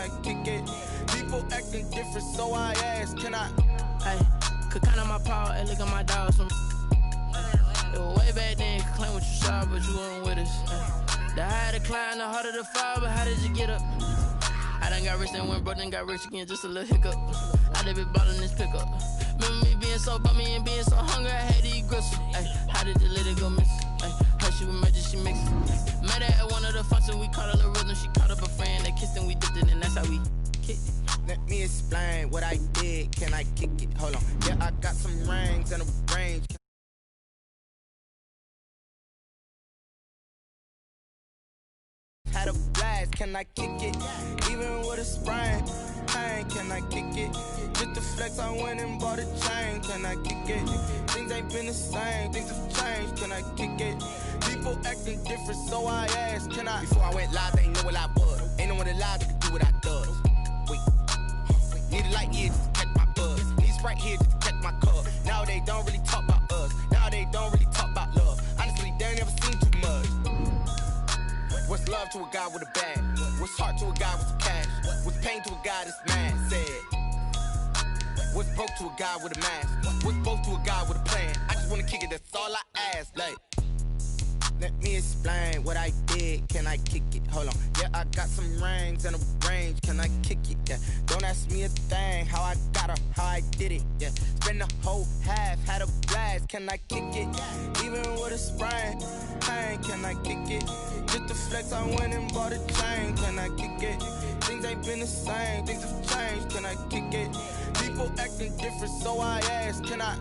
I kick it? People acting different, so I ask, can I? Hey, could count on my power, hey, look at my dogs. It was way back then, could claim what you saw, but you weren't with us. The higher the climb, the harder the fall, but how did you get up? I done got rich and went broke, then got rich again, just a little hiccup. I done been ballin' this pickup. Remember me being so bummy and being so hungry, I had to eat gristle. Ay, how did you let it go miss? Ay, her she was magic, she mixed. Met her at one of the functions, we caught a little rhythm. She caught up a friend, they kissed and we dipped it, and that's how we kicked it. Let me explain what I did, can I kick it? Hold on, yeah, I got some rings and a range. Had a blast, can I kick it? Even with a sprain, pain, can I kick it? Just the flex, I went and bought a chain, can I kick it? Things ain't been the same, things have changed, can I kick it? People acting different, so I asked, can I? Before I went live, they ain't know what I was. Ain't no one alive that could do what I does. Wait, need a light here just to catch my buzz. Need Sprite here just to catch my cup. Now they don't really talk about us. Now they don't really talk about love. Honestly, they ain't never seen too much. What's love to a guy with a bag? What's heart to a guy with some cash? What's pain to a guy that's mad? Said. What's broke to a guy with a mask? What's both to a guy with a plan? I just wanna kick it, that's all I ask. Like, let me explain what I did. Can I kick it? Hold on. Yeah, I got some rings and a range. Can I kick it? Yeah. Don't ask me a thing. How I got her, how I did it. Yeah. Spend the whole half, had a blast. Can I kick it? Even with a sprain, pain. Can I kick it? Just the flex, I went and bought a chain. Can I kick it? Things ain't been the same. Things have changed. Can I kick it? People acting different, so I ask. Can I?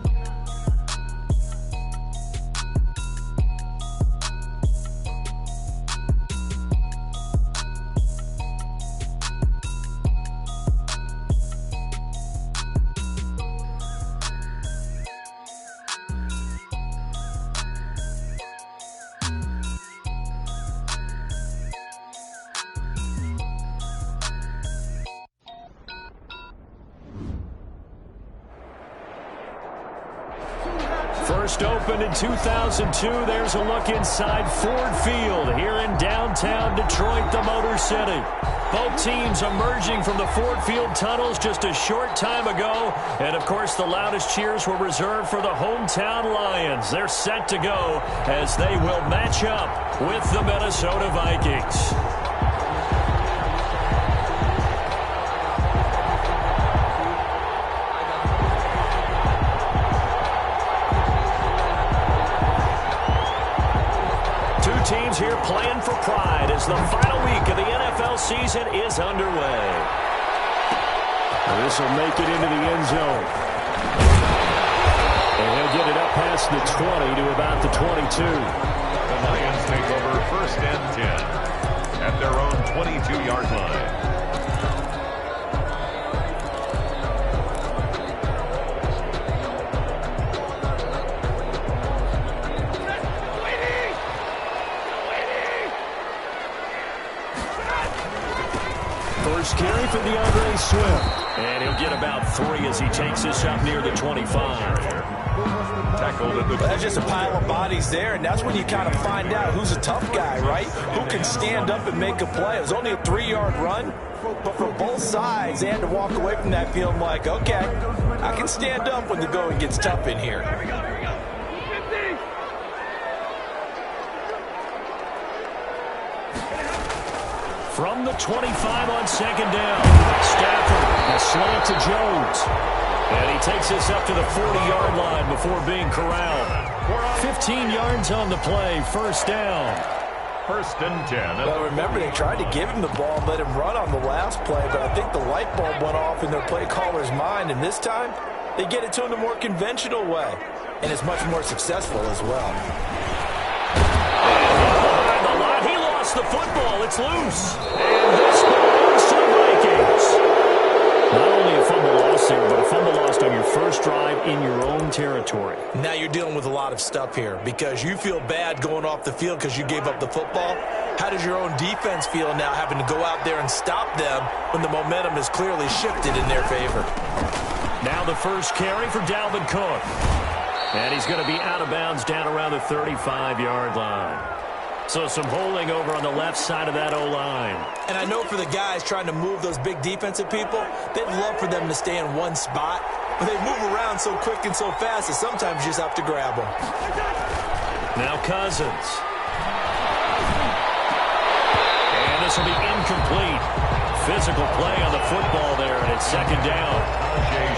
First opened in 2002, there's a look inside Ford Field here in downtown Detroit, the Motor City. Both teams emerging from the Ford Field tunnels just a short time ago. And, of course, the loudest cheers were reserved for the hometown Lions. They're set to go as they will match up with the Minnesota Vikings. Teams here playing for pride as the final week of the NFL season is underway. This will make it into the end zone. And he'll get it up past the 20 to about the 22. The Lions take over 1st and 10 at their own 22-yard line. First carry for DeAndre Swift. And he'll get about 3 as he takes this up near the 25. Tackled at the... That's just a pile of bodies there, and that's when you kind of find out who's a tough guy, right? Who can stand up and make a play. It was only a 3-yard run, but for both sides, they had to walk away from that feeling like, okay, I can stand up when the going gets tough in here. From the 25 on 2nd down, Stafford, a slant to Jones. And he takes this up to the 40-yard line before being corralled. 15 yards on the play, 1st down. 1st and 10. Well, remember, they tried to give him the ball and let him run on the last play, but I think the light bulb went off in their play caller's mind, and this time, they get it to him the more conventional way, and it's much more successful as well. The football, it's loose. And this belongs to the Vikings. Not only a fumble loss there, but a fumble lost on your first drive in your own territory. Now you're dealing with a lot of stuff here because you feel bad going off the field because you gave up the football. How does your own defense feel now having to go out there and stop them when the momentum is clearly shifted in their favor? Now the first carry for Dalvin Cook. And he's going to be out of bounds down around the 35-yard line. So some holding over on the left side of that O-line. And I know for the guys trying to move those big defensive people, they'd love for them to stay in one spot, but they move around so quick and so fast that sometimes you just have to grab them. Now Cousins. And this will be incomplete. Physical play on the football there, and it's second down.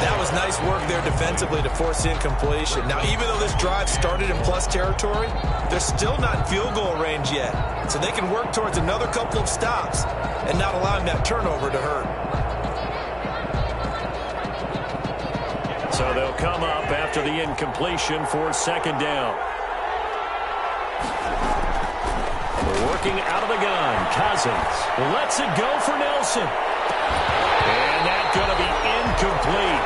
That was nice work there defensively to force incompletion. Now, even though this drive started in plus territory, they're still not in field goal range yet. So they can work towards another couple of stops and not allowing that turnover to hurt. So they'll come up after the incompletion for second down. Working out of the gun, Cousins lets it go for Nelson. And that's going to be incomplete.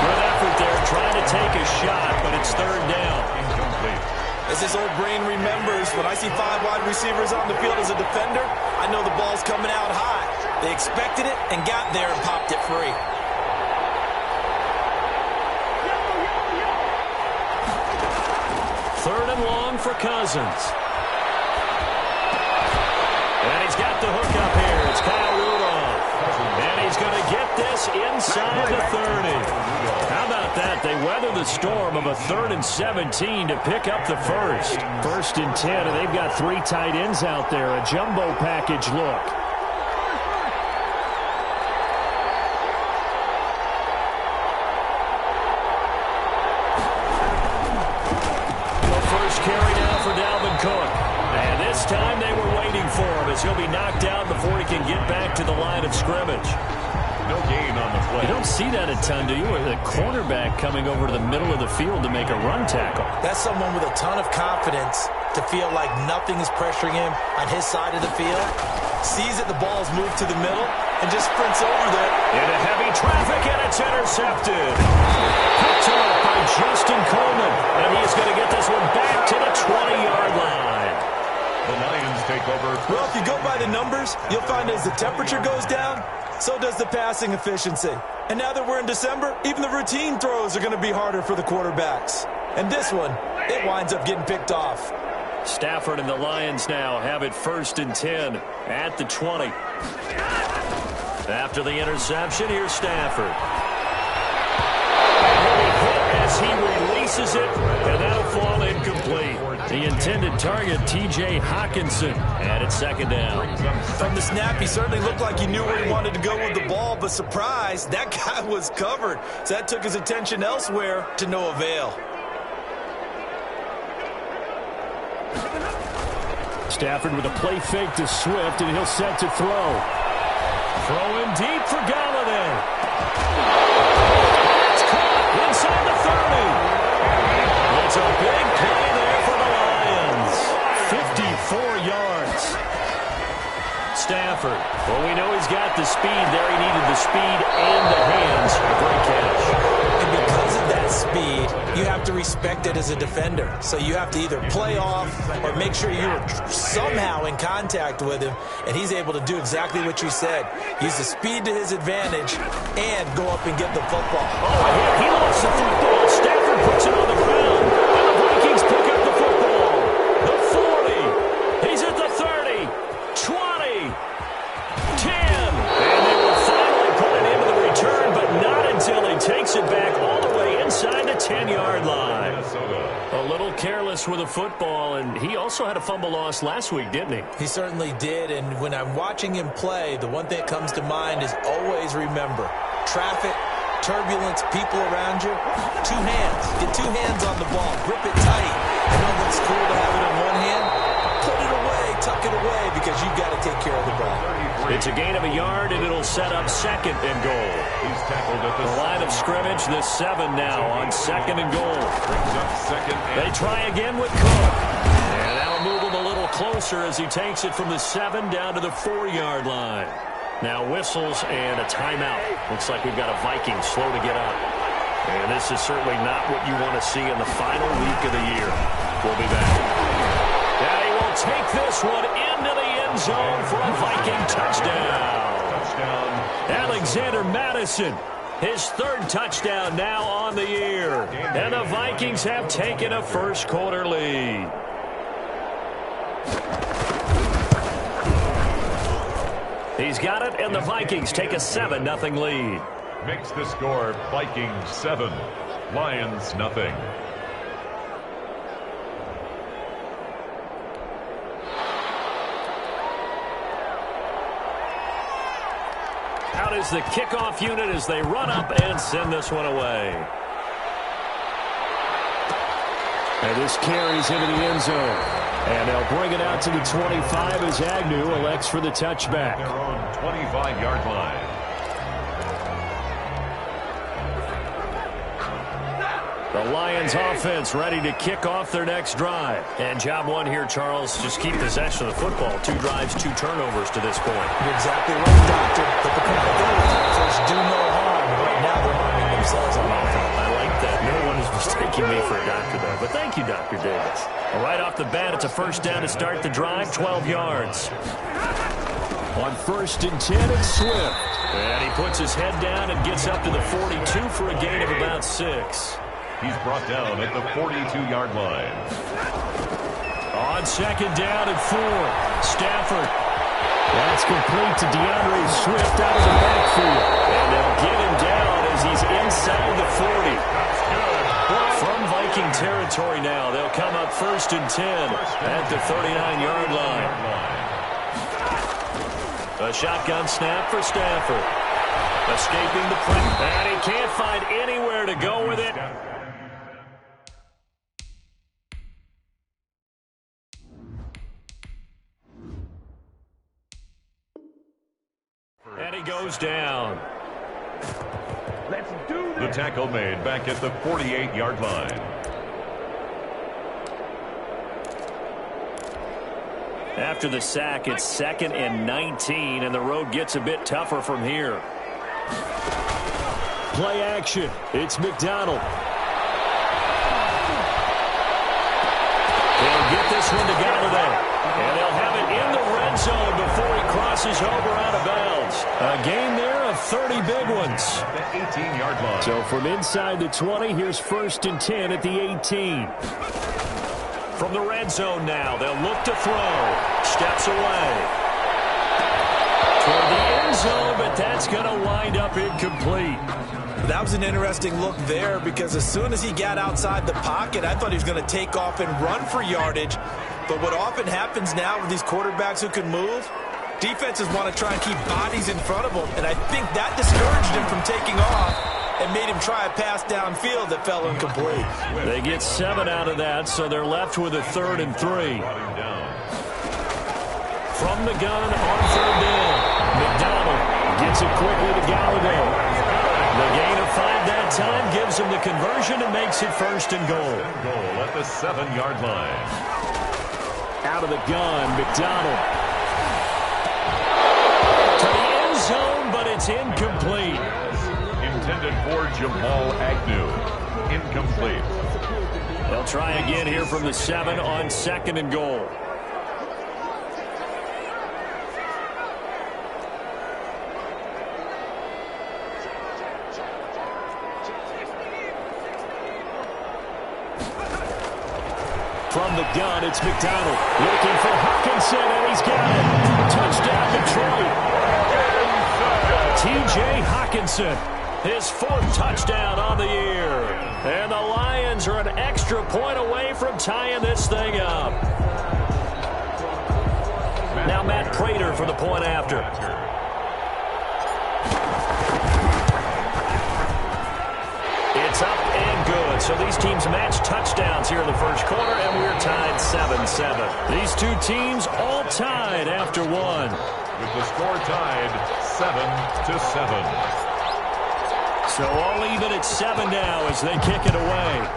Good effort there trying to take a shot, but it's third down. Incomplete. As this old brain remembers, when I see 5 wide receivers on the field as a defender, I know the ball's coming out high. They expected it and got there and popped it free. Third and long for Cousins. And he's got the hook up here. It's Kyle Rudolph. And he's going to get this inside the 30. How about that? They weather the storm of a 3rd and 17 to pick up the first. 1st and 10, and they've got 3 tight ends out there. A jumbo package look. The first carry now for Dalvin Cook. And this time they were waiting for him as he'll be knocked out before he can get back to the line of scrimmage. No gain on the play. You don't see that a ton, do you? The cornerback coming over to the middle of the field to make a run tackle. That's someone with a ton of confidence to feel like nothing is pressuring him on his side of the field. Sees that the ball's moved to the middle and just sprints over there. Into heavy traffic, and it's intercepted. Picked up by Justin Coleman. And he's going to get this one back to the 20-yard line. The Lions take over. Well, if you go by the numbers, you'll find as the temperature goes down, so does the passing efficiency. And now that we're in December, even the routine throws are going to be harder for the quarterbacks. And this one, it winds up getting picked off. Stafford and the Lions now have it 1st and 10 at the 20. After the interception, here's Stafford. And he'll be hit as he releases it, and that'll fall incomplete. The intended target, T.J. Hawkinson, and it's second down. From the snap, he certainly looked like he knew where he wanted to go with the ball, but surprise, that guy was covered. So that took his attention elsewhere to no avail. Stafford with a play fake to Swift, and he'll set to throw. Throwing deep for Galladay. It's caught inside the 30. It's a big play there for the Lions. 54 yards. Stafford. Well, we know he's got the speed there. He needed the speed and the hands. Great catch. And because of that speed, you have to respect it as a defender. So you have to either play off or make sure you're somehow in contact with him, and he's able to do exactly what you said. Use the speed to his advantage and go up and get the football. Oh, he lost the football. Stafford puts it on the ground, and the Vikings pick up the football. The 40. He's at the 30. 20. 10. And they will finally put it into the return, but not until he takes it back all the way inside the 10-yard line. A little careless with the football, and he also had a fumble loss last week, didn't he? He certainly did, and when I'm watching him play, the one thing that comes to mind is always remember, traffic, turbulence, people around you, 2 hands. Get 2 hands on the ball. Grip it tight. You know what's cool to have it in one hand? Put it away, tuck it away, because you've got to take care of the ball. It's a gain of a yard, and it'll set up 2nd and goal. He's tackled at The line of scrimmage, the 7 now on 2nd and goal. brings up 2nd and They try again with Cook. And that'll move him a little closer as he takes it from the 7 down to the 4-yard line. Now whistles and a timeout. Looks like we've got a Viking slow to get up. And this is certainly not what you want to see in the final week of the year. We'll be back. And he will take this one into the end zone for a Viking touchdown. Alexander Madison, his 3rd touchdown now on the year. And the Vikings have taken a first-quarter lead. He's got it, and the Vikings take a 7-0 lead. Makes the score Vikings 7, Lions nothing. Out is the kickoff unit as they run up and send this one away. And this carries into the end zone. And they'll bring it out to the 25 as Agnew elects for the touchback. Their own 25-yard line. The Lions offense ready to kick off their next drive. And job one here, Charles, just keep possession of the football. 2 drives, 2 turnovers to this point. You're exactly right, Doctor. But the probability do no harm. Right now they're harming themselves on offense. I like that. No one is mistaking me for a doctor, though. But thank you, Dr. Davis. Right off the bat, it's a first down to start the drive, 12 yards. On 1st and 10, it's Swift. And he puts his head down and gets up to the 42 for a gain of about 6. He's brought down at the 42-yard line. On 2nd down and 4, Stafford. That's complete to DeAndre Swift out of the backfield. And they'll get him down as he's inside the 40. From Viking territory now, they'll come up 1st and 10 at the 39-yard line. A shotgun snap for Stafford. Escaping the pressure. And he can't find anywhere to go with it. And he goes down. Let's do this. The tackle made back at the 48-yard line. After the sack, it's 2nd and 19, and the road gets a bit tougher from here. Play action. It's McDonald. They'll get this one to Galladay. And they'll have it in the red zone before he crosses over out of bounds. A gain there of 30 big ones. The 18-yard line. So from inside the 20, here's 1st and 10 at the 18. From the red zone now, they'll look to throw. Steps away. Toward the end zone, but that's going to wind up incomplete. That was an interesting look there because as soon as he got outside the pocket, I thought he was going to take off and run for yardage. But what often happens now with these quarterbacks who can move, defenses want to try and keep bodies in front of them. And I think that discouraged him from taking off and made him try a pass downfield that fell incomplete. They get 7 out of that, so they're left with a 3rd and 3. From the gun on 3rd down, McDonald gets it quickly to Galladay. The gain of 5 that time gives him the conversion and makes it 1st and goal. Goal at the 7-yard line. Out of the gun, McDonald. To the end zone, but it's incomplete. Intended for Jamal Agnew. Incomplete. They'll try again here from the 7 on 2nd and goal. From the gun, it's McDonald. Looking for Hawkinson, and he's got it. Touchdown, Detroit. T.J. Hawkinson, his 4th touchdown on the year. And the Lions are an extra point away from tying this thing up. Now Matt Prater for the point after. It's up and good. So these teams match touchdowns here in the first quarter, and we're tied 7-7. These two teams all tied after 1. With the score tied 7-7. So all even at 7 now as they kick it away.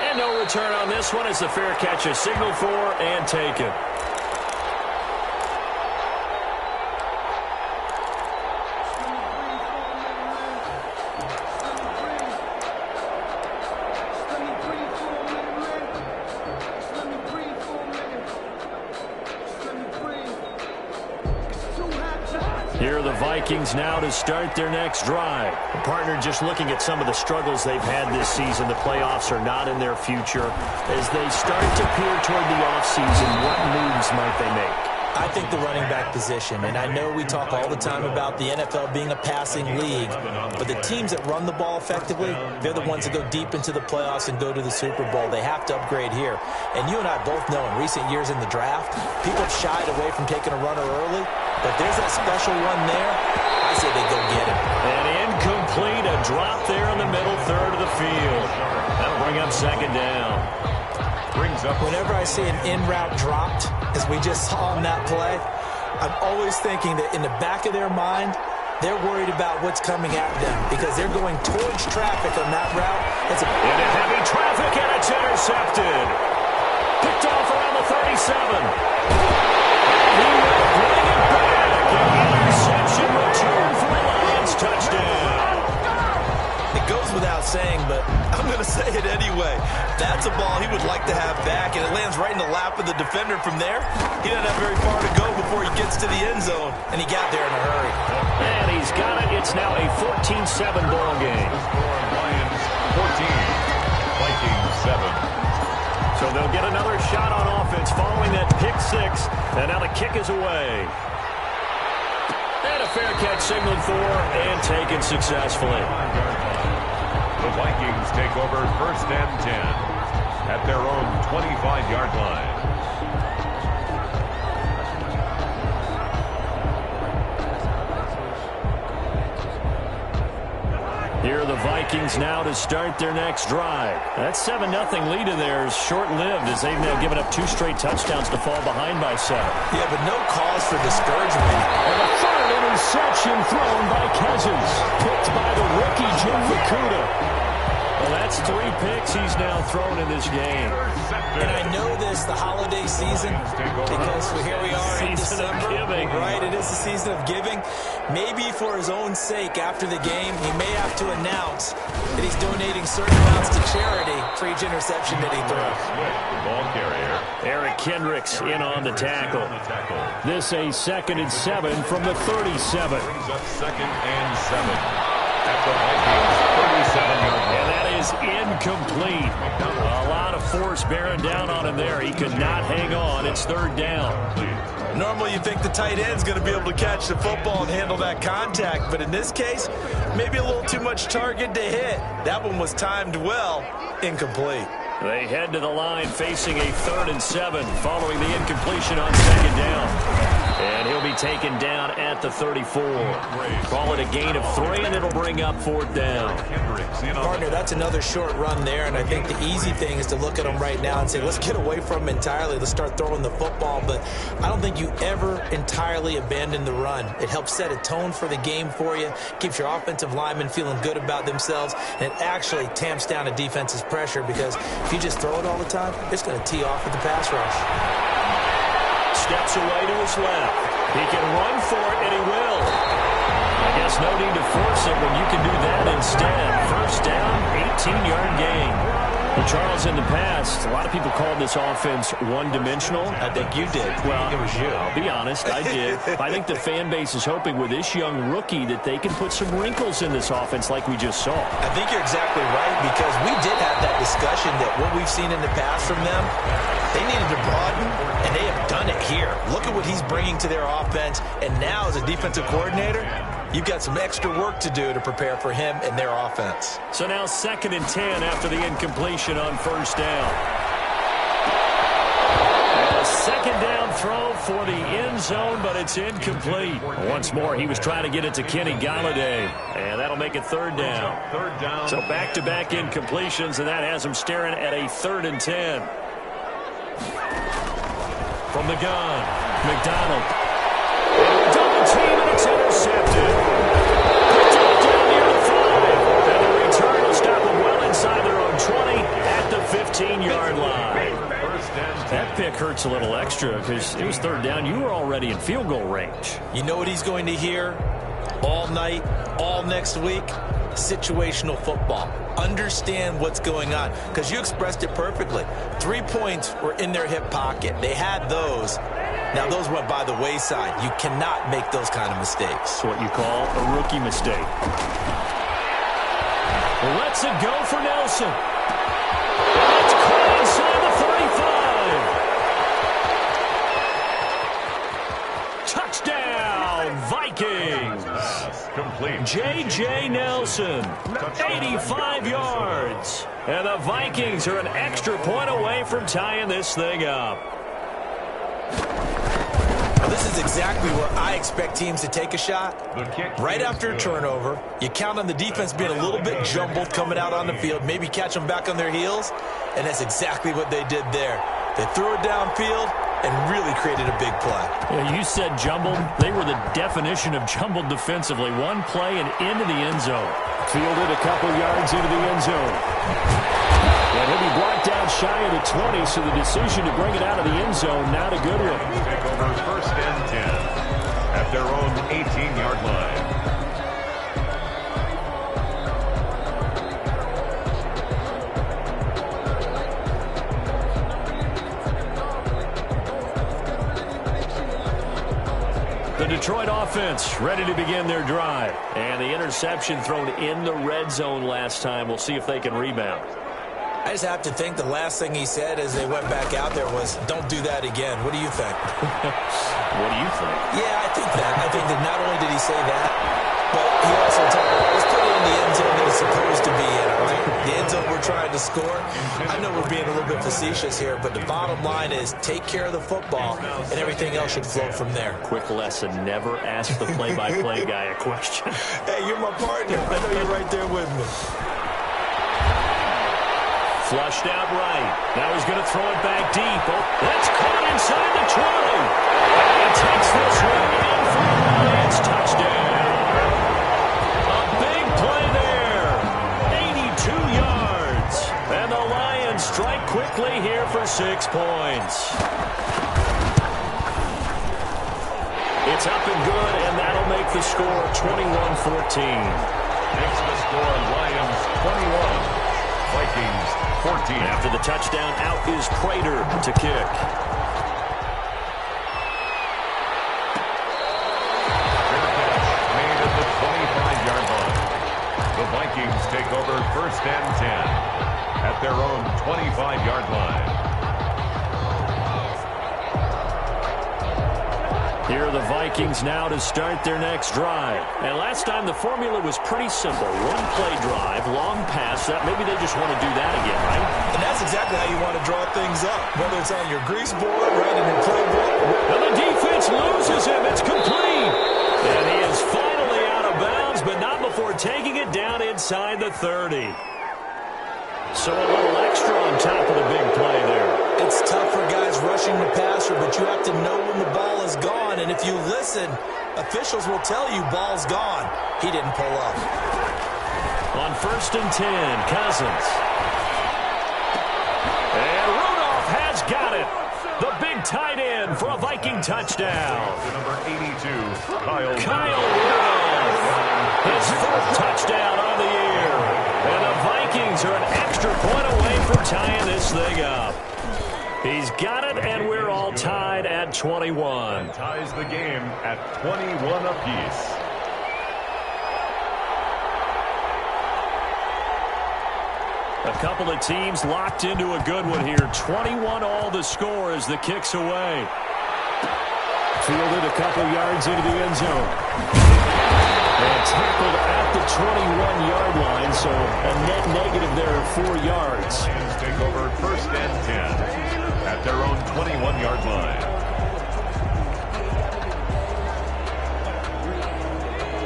And no return on this one as the fair catch is signaled for and taken. Here are the Vikings now to start their next drive. Partner, just looking at some of the struggles they've had this season, the playoffs are not in their future. As they start to peer toward the offseason, what moves might they make? I think the running back position, and I know we talk all the time about the NFL being a passing league, but the teams that run the ball effectively, they're the ones that go deep into the playoffs and go to the Super Bowl. They have to upgrade here. And you and I both know in recent years in the draft, people have shied away from taking a runner early, but there's that special one there. I say they go get him. And incomplete, a drop there in the middle third of the field. That'll bring up second down. Whenever I see an in-route dropped, as we just saw on that play, I'm always thinking that in the back of their mind, they're worried about what's coming at them because they're going towards traffic on that route. Into heavy traffic, and it's intercepted. Picked off around the 37. He will bring it back. An interception return for a Lions touchdown. It goes without saying, but I'm going to say it anyway. That's a ball he would like to have back, and it lands right in the lap of the defender from there. He doesn't have very far to go before he gets to the end zone, and he got there in a hurry. And he's got it. It's now a 14-7 ball game. Lions 14, Vikings 7. So they'll get another shot on offense following that pick six, and now the kick is away. And a fair catch signaled for and taken successfully. The Vikings take over first and 10 at their own 25-yard line. Here are the Vikings now to start their next drive. That 7-0 lead of theirs short-lived as they've now given up 2 straight touchdowns to fall behind by 7. Yeah, but no cause for discouragement. And a third interception thrown by Cousins. Picked by the rookie Jim Fukuda. Well, that's 3 picks he's now thrown in this game. And I know this, the holiday season, because here we are in December. Season of giving. Right, it is the season of giving. Maybe for his own sake after the game, he may have to announce that he's donating certain amounts to charity for each interception that he throws. The ball carrier. Eric Kendricks in on the tackle. This a 2nd and 7 from the 37. Brings up 2nd and 7 at the Vikings 37-yard line. And that is incomplete. A lot of force bearing down on him there. He could not hang on. It's 3rd down. Normally you think the tight end's going to be able to catch the football and handle that contact, but in this case, maybe a little too much target to hit. That one was timed well, incomplete. They head to the line facing a 3rd and 7 following the incompletion on 2nd down. And he'll be taken down at the 34. Call it a gain of 3, and it'll bring up 4th down. Partner, that's another short run there, and I think the easy thing is to look at him right now and say, let's get away from him entirely. Let's start throwing the football, but I don't think you ever entirely abandon the run. It helps set a tone for the game for you, keeps your offensive linemen feeling good about themselves, and it actually tamps down a defense's pressure because if you just throw it all the time, it's going to tee off with the pass rush. Steps away to his left. He can run for it, and he will. I guess no need to force it when you can do that instead. 1st down, 18-yard gain. Well, Charles, in the past, a lot of people called this offense one-dimensional. I think you did. Well, it was you. I'll be honest, I did. I think the fan base is hoping with this young rookie that they can put some wrinkles in this offense like we just saw. I think you're exactly right because we did have that discussion that what we've seen in the past from them, they needed to broaden, and they have done it here. Look at what he's bringing to their offense, and now as a defensive coordinator, you've got some extra work to do to prepare for him and their offense. So now 2nd and 10 after the incompletion on 1st down. And a 2nd down throw for the end zone, but it's incomplete. Once more, he was trying to get it to Kenny Galladay, and that'll make it 3rd down. 3rd down. So back-to-back incompletions, and that has him staring at a 3rd and 10. From the gun, McDonald. Double team, and it's intercepted. Picked up down near the 5. And the return will stop them well inside their own 20 at the 15-yard line. That pick hurts a little extra because it was 3rd down. You were already in field goal range. You know what he's going to hear all night, all next week? Situational football. Understand what's going on because you expressed it perfectly. 3 points were in their hip pocket. They had those. Now, those went by the wayside. You cannot make those kind of mistakes. It's what you call a rookie mistake. Lets it go for Nelson. It's caught inside the 35. Touchdown, Vikings. Complete. J.J. Nelson, 85 yards. And the Vikings are an extra point away from tying this thing up. This is exactly where I expect teams to take a shot. Right after a turnover, you count on the defense being a little bit jumbled coming out on the field, maybe catch them back on their heels, and that's exactly what they did there. They threw it downfield and really created a big play. Yeah, you said jumbled. They were the definition of jumbled defensively. One play and into the end zone. Fielded a couple yards into the end zone. And he'll be brought down shy of the 20, so the decision to bring it out of the end zone, not a good one. Take over 1st and 10 at their own 18-yard line. The Detroit offense ready to begin their drive. And the interception thrown in the red zone last time. We'll see if they can rebound. I just have to think the last thing he said as they went back out there was, don't do that again. What do you think? What do you think? Yeah, I think that. I think that not only did he say that, but he also told me, let's put it in the end zone that it's supposed to be in, all right? The end zone we're trying to score. I know we're being a little bit facetious here, but the bottom line is take care of the football, and everything else should flow from there. Quick lesson, never ask the play-by-play guy a question. Hey, you're my partner. I know you're right there with me. Flushed out right. Now he's going to throw it back deep. Oh, that's caught inside the 20. And he takes this one in for the Lions touchdown. A big play there. 82 yards. And the Lions strike quickly here for 6 points. It's up and good, and that'll make the score 21-14. Makes the score Lions 21. Vikings 14. After the touchdown, out is Prater to kick. Made at the 25-yard line. The Vikings take over 1st and 10 at their own 25-yard line. Here are the Vikings now to start their next drive. And last time the formula was pretty simple. One play drive, long pass. That maybe they just want to do that again, right? And that's exactly how you want to draw things up, whether it's on your grease board, right in your playbook. And the defense loses him. It's complete. And he is finally out of bounds, but not before taking it down inside the 30. So a little extra on top of the big play there. It's tough for guys rushing the passer, but you have to know when the ball is gone. And if you listen, officials will tell you ball's gone. He didn't pull up. On 1st and 10, Cousins. And Rudolph has got it. The big tight end for a Viking touchdown. Number 82, Kyle Rudolph. His 4th touchdown on the year. And the Vikings are an extra point away from tying this thing up. He's got it, and we're all tied at 21. ties the game at 21 apiece. A couple of teams locked into a good one here. 21 all the score as the kick's away. Fielded a couple yards into the end zone. And tackled at the 21-yard line, so a net negative there of 4 yards. Lions take over 1st and 10 at their own 21-yard line.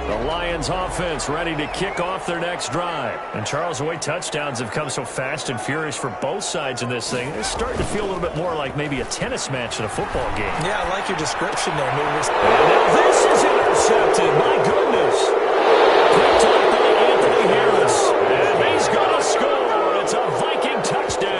The Lions offense ready to kick off their next drive. And Charles, the way touchdowns have come so fast and furious for both sides in this thing, it's starting to feel a little bit more like maybe a tennis match than a football game. Yeah, I like your description there, Movers. And now this is intercepted. My goodness. Picked up by Anthony Harris. And he's going to score. It's a Viking touchdown.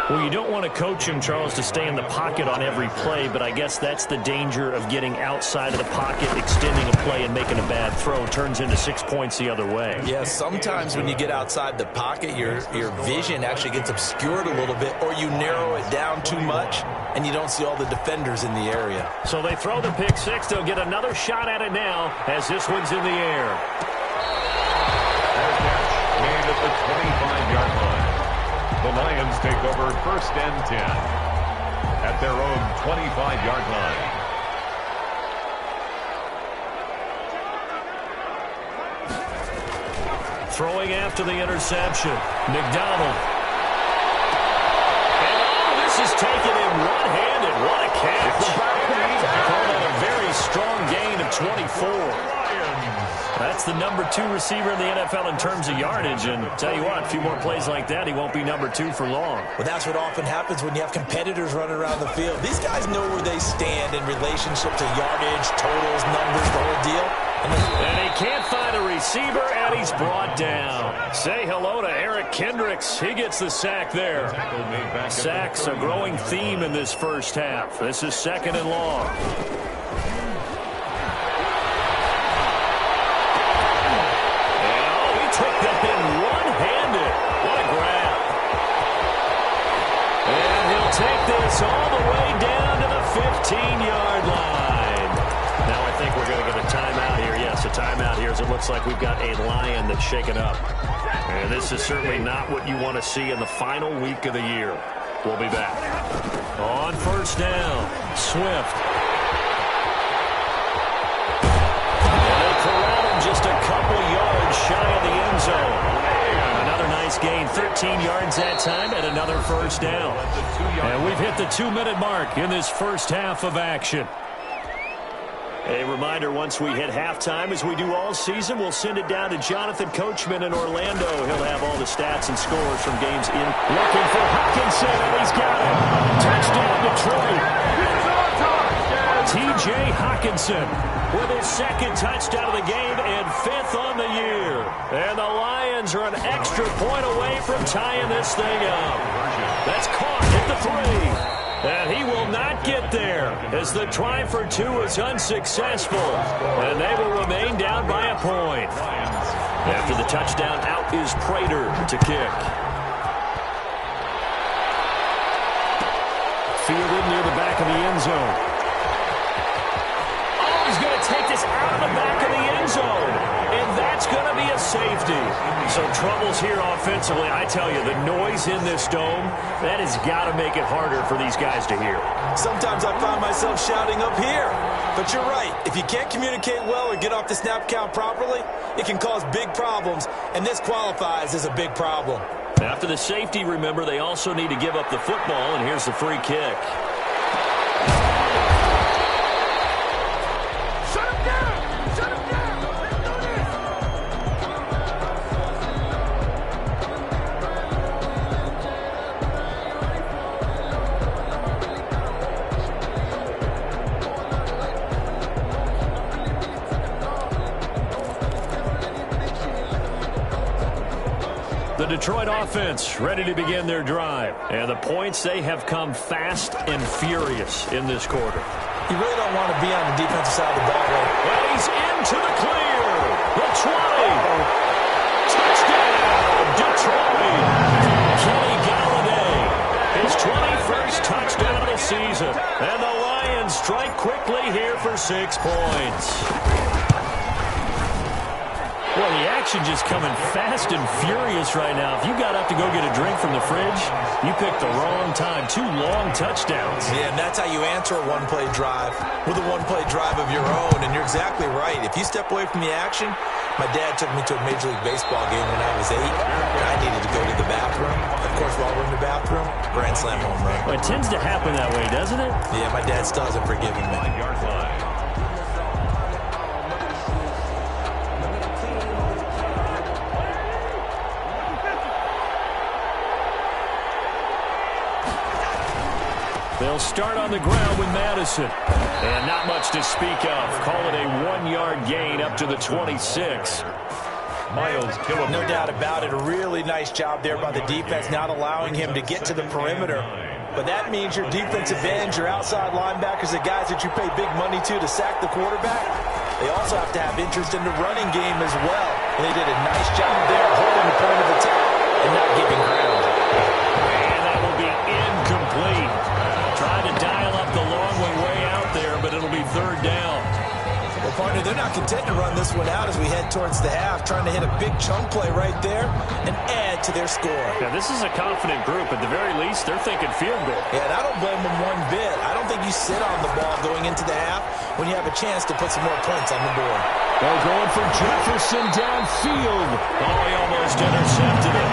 Well, you don't want to coach him, Charles, to stay in the pocket on every play, but I guess that's the danger of getting outside of the pocket, extending a play, and making a bad throw. Turns into 6 points the other way. Yeah, sometimes when you get outside the pocket, your vision actually gets obscured a little bit, or you narrow it down too much, and you don't see all the defenders in the area. So they throw the pick six. They'll get another shot at it now as this one's in the air. Made at the 25-yard line. The Lions take over 1st and 10 at their own 25-yard line. Throwing after the interception. McDonald. And this is taken in one-handed. What a catch. Called out a very strong gain of 24. That's the number 2 receiver in the NFL in terms of yardage. And tell you what, a few more plays like that, he won't be number 2 for long. Well, that's what often happens when you have competitors running around the field. These guys know where they stand in relationship to yardage, totals, numbers, the whole deal. And he can't find a receiver, and he's brought down. Say hello to Eric Kendricks. He gets the sack there. Sacks, a growing theme in this first half. This is 2nd and long. And, he took that in one-handed. What a grab. And he'll take this all the way down to the 15-yard line. Now I think we're going to get a timeout here. Yes, a timeout here as it looks like we've got a Lion that's shaken up. And this is certainly not what you want to see in the final week of the year. We'll be back. On 1st down, Swift. And they corral him just a couple yards shy of the end zone. Another nice gain, 13 yards that time, and another 1st down. And we've hit the 2-minute mark in this first half of action. A reminder, once we hit halftime, as we do all season, we'll send it down to Jonathan Coachman in Orlando. He'll have all the stats and scores from games in. Looking for Hockenson, and he's got it. Touchdown, Detroit. T.J. Hockenson with his 2nd touchdown of the game and 5th on the year. And the Lions are an extra point away from tying this thing up. That's caught at the 3. And he will not get there as the try for 2 is unsuccessful. And they will remain down by a point. After the touchdown, out is Prater to kick. Fielded near the back of the end zone. Oh, he's going to take this out of the back of the end zone. And that's going to be a safety. So troubles here offensively. I tell you, the noise in this dome, that has got to make it harder for these guys to hear. Sometimes I find myself shouting up here. But you're right. If you can't communicate well or get off the snap count properly, it can cause big problems. And this qualifies as a big problem. After the safety, remember, they also need to give up the football. And here's the free kick. The Detroit offense ready to begin their drive. And the points, they have come fast and furious in this quarter. You really don't want to be on the defensive side of the ball. And he's into the clear. The 20. Touchdown, Detroit. Kenny Galladay. His 21st touchdown of the season. And the Lions strike quickly here for 6 points. Well, the action just coming fast and furious right now. If you got up to go get a drink from the fridge, you picked the wrong time. 2 long touchdowns. Yeah, and that's how you answer a one-play drive with a one-play drive of your own. And you're exactly right. If you step away from the action, my dad took me to a Major League Baseball game when I was 8, and I needed to go to the bathroom. Of course, while we're in the bathroom, grand slam home run. Well, it tends to happen that way, doesn't it? Yeah, my dad still hasn't forgiven me. They'll start on the ground with Madison. And not much to speak of. Call it a 1-yard gain up to the 26. Miles Killebrew. No doubt about it. A really nice job there by the defense, not allowing him to get to the perimeter. But that means your defensive ends, your outside linebackers, the guys that you pay big money to sack the quarterback, they also have to have interest in the running game as well. And they did a nice job there holding the point of attack and not giving ground. And that will be incomplete. Trying to dive partner, they're not content to run this one out as we head towards the half, trying to hit a big chunk play right there and add to their score. Yeah, this is a confident group. At the very least, they're thinking field goal. Yeah, and I don't blame them one bit. I don't think you sit on the ball going into the half when you have a chance to put some more points on the board. They're going for Jefferson downfield. Oh, he almost intercepted it.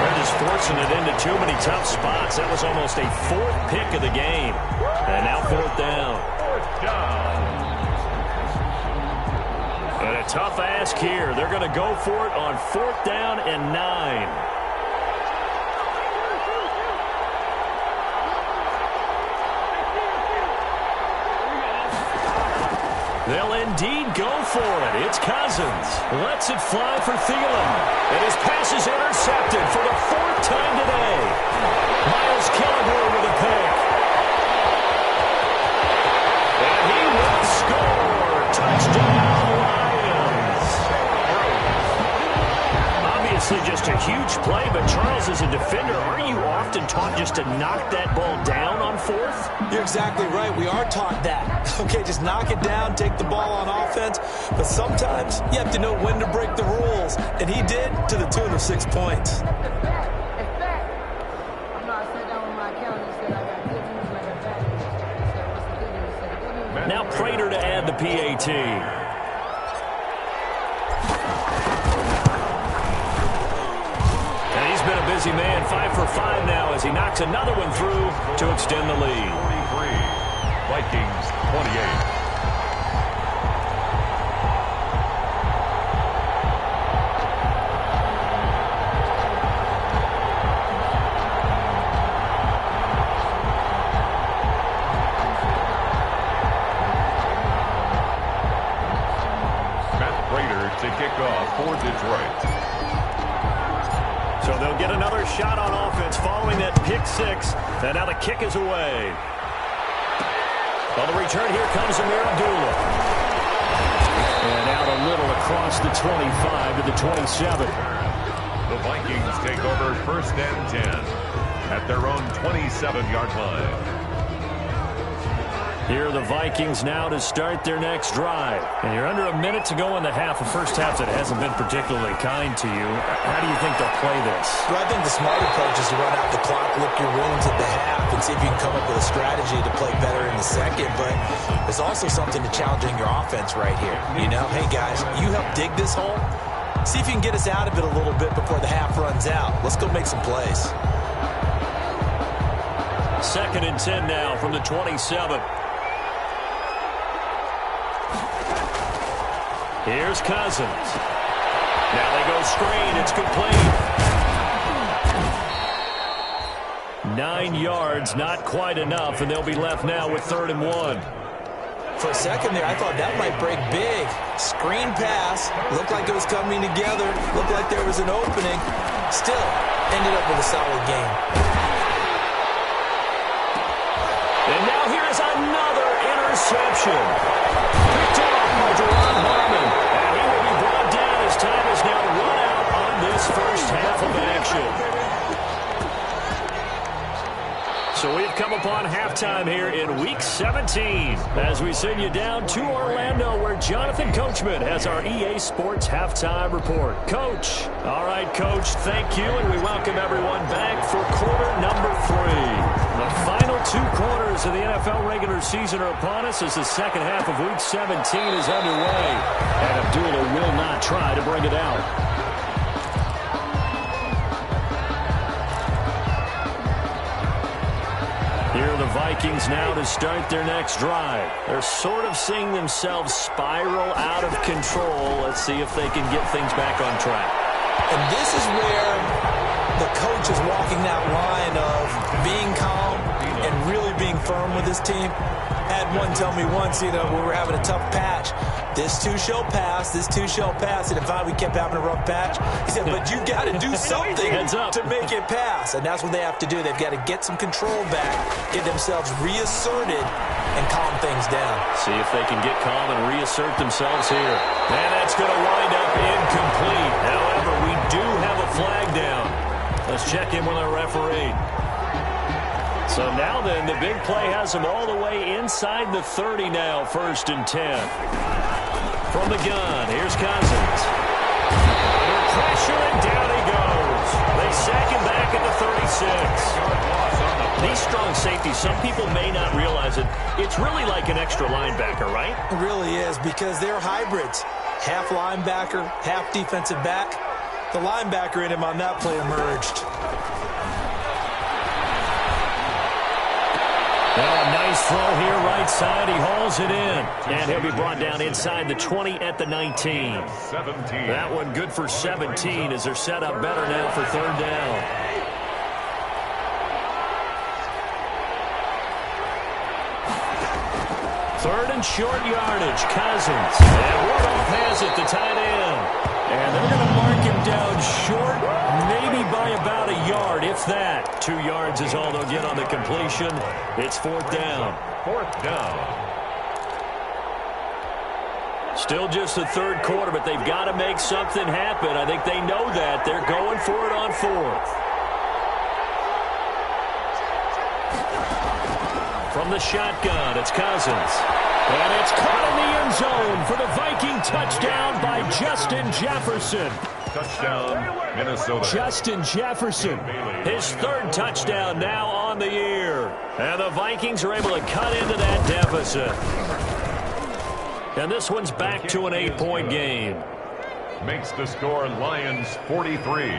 They're just forcing it into too many tough spots. That was almost a fourth pick of the game. And now fourth down. And a tough ask here. They're going to go for it on 4th down and 9. They'll indeed go for it. It's Cousins. Lets it fly for Thielen. And his pass is intercepted for the 4th time today. Miles Kilgore with a pick. And he will score. Touchdown, Lions. Obviously just a huge play, but Charles, as a defender, aren't you often taught just to knock that ball down on 4th? You're exactly right. We are taught that. Okay, just knock it down, take the ball on offense. But sometimes you have to know when to break the rules. And he did to the tune of 6 points. Now Prater to add the PAT. And he's been a busy man, 5 for 5 now as he knocks another one through to extend the lead. 43, Vikings 28. To kick off for Detroit. So they'll get another shot on offense following that pick 6. And now the kick is away. On the return, here comes Amir Abdullah. And out a little across the 25 to the 27. The Vikings take over 1st and 10 at their own 27-yard line. Here are the Vikings now to start their next drive. And you're under a minute to go in the half. A first half that hasn't been particularly kind to you. How do you think they'll play this? Well, I think the smart approach is to run out the clock, lick your wounds at the half, and see if you can come up with a strategy to play better in the second. But there's also something to challenging your offense right here. You know, hey, guys, you help dig this hole. See if you can get us out of it a little bit before the half runs out. Let's go make some plays. 2nd and 10 now from the 27. Here's Cousins. Now they go screen. It's complete. 9 yards, not quite enough, and they'll be left now with 3rd and 1. For a second there, I thought that might break big. Screen pass. Looked like it was coming together. Looked like there was an opening. Still, ended up with a solid game. And now here is another interception. Picked off by Jerron Harmon. And he will be brought down as time is now run out on this first half of action. So we've come upon halftime here in Week 17 as we send you down to Orlando where Jonathan Coachman has our EA Sports Halftime Report. Coach. All right, Coach, thank you, and we welcome everyone back for quarter number 3. The final 2 quarters of the NFL regular season are upon us as the second half of Week 17 is underway. And Abdullah will not try to bring it out. Here are the Vikings now to start their next drive. They're sort of seeing themselves spiral out of control. Let's see if they can get things back on track. And this is where the coach is walking that line of being calm and really being firm with his team. Had one tell me once, you know, we were having a tough patch. This too shall pass, this too shall pass. And if we kept having a rough patch, he said, but you got to do something to make it pass. And that's what they have to do. They've got to get some control back, get themselves reasserted, and calm things down. See if they can get calm and reassert themselves here. And that's going to wind up incomplete. However, we do have a flag down. Let's check in with our referee. So now then, the big play has him all the way inside the 30 now, 1st and 10. From the gun, here's Cousins. Under pressure, and down he goes. They sack him back at the 36. These strong safeties, some people may not realize it. It's really like an extra linebacker, right? It really is, because they're hybrids. Half linebacker, half defensive back. The linebacker in him on that play emerged. Now a nice throw here right side. He hauls it in. And he'll be brought down inside the 20 at the 19. 17. That one good for 17 as they're set up better now for 3rd down. Third and short yardage. Cousins. And Rudolph has it, the tight end. And they're going to mark him down short, maybe by about a yard, if that. 2 yards is all they'll get on the completion. It's 4th down. 4th down. Still just the 3rd quarter, but they've got to make something happen. I think they know that. They're going for it on 4th. From the shotgun, it's Cousins. And it's caught in the end zone for the Viking touchdown by Justin Jefferson. Touchdown, Minnesota. Justin Jefferson, his 3rd touchdown now on the year. And the Vikings are able to cut into that deficit. And this one's back to an 8-point game. Makes the score Lions 43,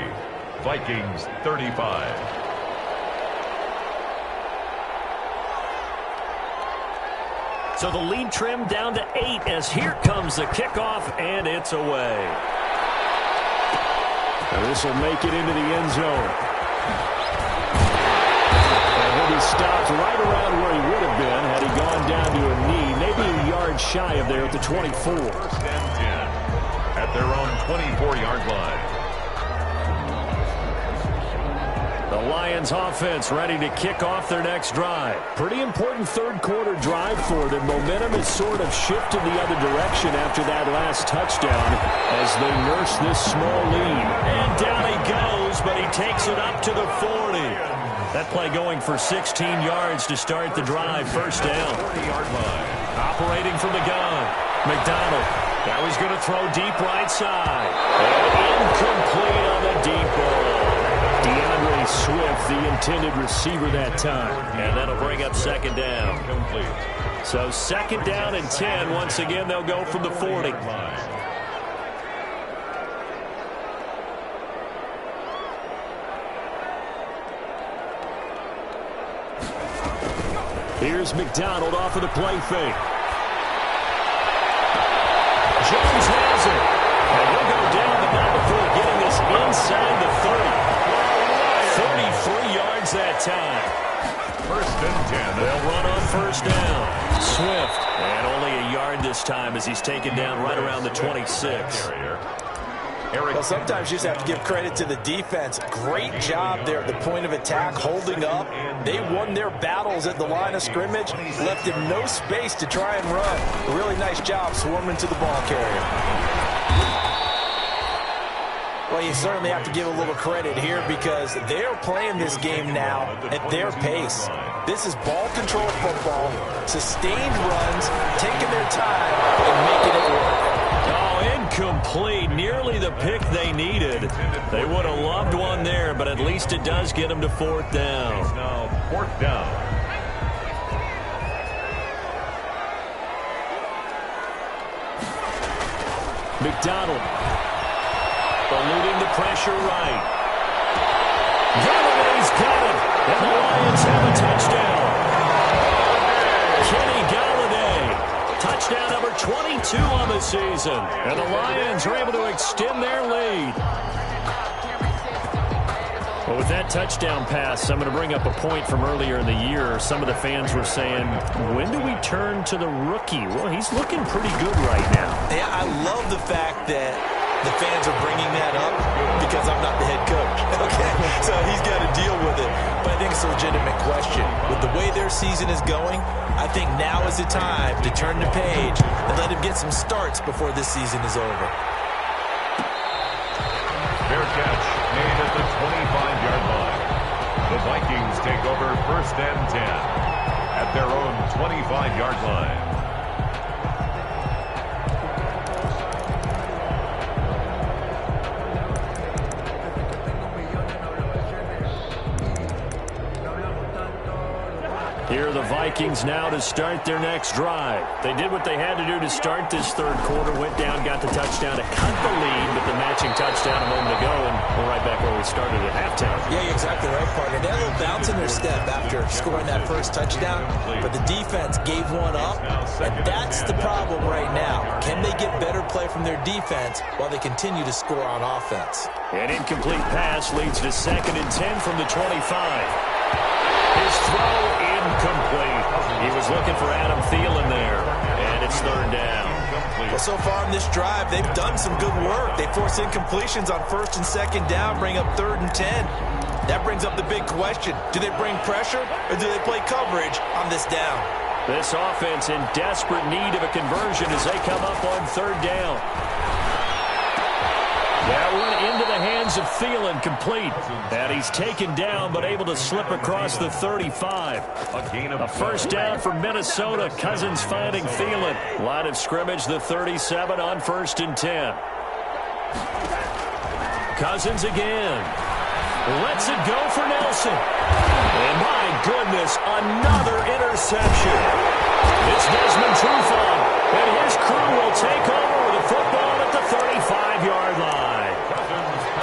Vikings 35. So the lead trimmed down to 8 as here comes the kickoff, and it's away. And this will make it into the end zone. And he'll be stopped right around where he would have been had he gone down to a knee, maybe a yard shy of there at the 24. 1st and 10 at their own 24-yard line. The Lions offense ready to kick off their next drive. Pretty important 3rd quarter drive for them. Momentum has sort of shifted the other direction after that last touchdown as they nurse this small lead. And down he goes, but he takes it up to the 40. That play going for 16 yards to start the drive. 1st down. 40-yard line. Operating from the gun. McDonald. Now he's going to throw deep right side. And incomplete on the deep ball. DeAndre Swift, the intended receiver that time. And that'll bring up 2nd down. Complete. So 2nd down and 10. Once again, they'll go from the 40. Here's McDonald off of the play fake. Jones has it. And he'll go down, but not before getting this inside the 30. 33 yards that time. 1st and 10. They'll run on 1st down. Swift. And only a yard this time as he's taken down right around the 26. Well, sometimes you just have to give credit to the defense. Great job there at the point of attack, holding up. They won their battles at the line of scrimmage, left him no space to try and run. A really nice job swarming to the ball carrier. Well, you certainly have to give a little credit here because they're playing this game now at their pace. This is ball control football, sustained runs, taking their time and making it work. Oh, incomplete. Nearly the pick they needed. They would have loved one there, but at least it does get them to 4th down. Now 4th down. McDonald. Eluding the pressure right. Galladay's got it. And the Lions have a touchdown. Kenny Galladay. Touchdown number 22 on the season. And the Lions are able to extend their lead. Well, with that touchdown pass, I'm going to bring up a point from earlier in the year. Some of the fans were saying, when do we turn to the rookie? Well, he's looking pretty good right now. Yeah, I love the fact that the fans are bringing that up because I'm not the head coach. Okay, so he's got to deal with it. But I think it's a legitimate question. With the way their season is going, I think now is the time to turn the page and let him get some starts before this season is over. Fair catch made at the 25-yard line. The The Vikings take over 1st and 10 at their own 25-yard line. Here are the Vikings now to start their next drive. They did what they had to do to start this third quarter, went down, got the touchdown to cut the lead, but the matching touchdown a moment ago, and we're right back where we started at halftime. Yeah, you're exactly right, partner. They had a little bounce in their step after scoring that first touchdown, but the defense gave one up, and that's the problem right now. Can they get better play from their defense while they continue to score on offense? An incomplete pass leads to 2nd and 10 from the 25. His throw incomplete. He was looking for Adam Thielen there, and it's 3rd down. Well, so far in this drive, they've done some good work. They force incompletions on 1st and 2nd down, bring up 3rd and 10. That brings up the big question. Do they bring pressure, or do they play coverage on this down? This offense in desperate need of a conversion as they come up on 3rd down. That one into the hands of Thielen, complete. And he's taken down, but able to slip across the 35. A 1st down for Minnesota. Cousins finding Thielen. Line of scrimmage, the 37 on 1st and 10. Cousins again. Lets it go for Nelson. And my goodness, another interception. It's Desmond Trufant, and his crew will take over with a football at the 35-yard line.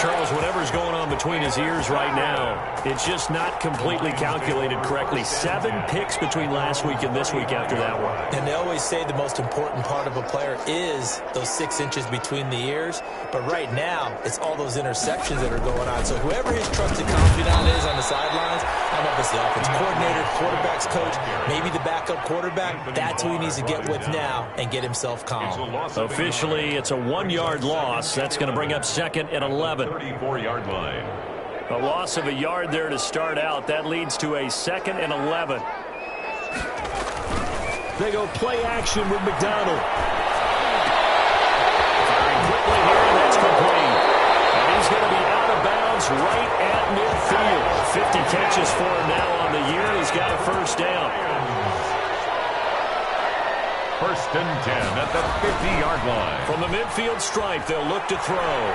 Charles, whatever's going on between his ears right now, it's just not completely calculated correctly. 7 picks between last week and this week after that one. And they always say the most important part of a player is those 6 inches between the ears. But right now, it's all those interceptions that are going on. So whoever his trusted confidant is on the sidelines, I don't know if it's the offense coordinator, quarterback's coach, maybe the backup quarterback, that's who he needs to get with now and get himself calm. Officially, it's a 1-yard loss. That's going to bring up 2nd and 11. 34-yard line. A loss of a yard there to start out. That leads to a 2nd and 11. They go play action with McDonald. Firing quickly here, and that's complete. And he's going to be out of bounds right at midfield. 50 catches for him now on the year. He's got a 1st down. 1st and 10 at the 50-yard line. From the midfield stripe, they'll look to throw.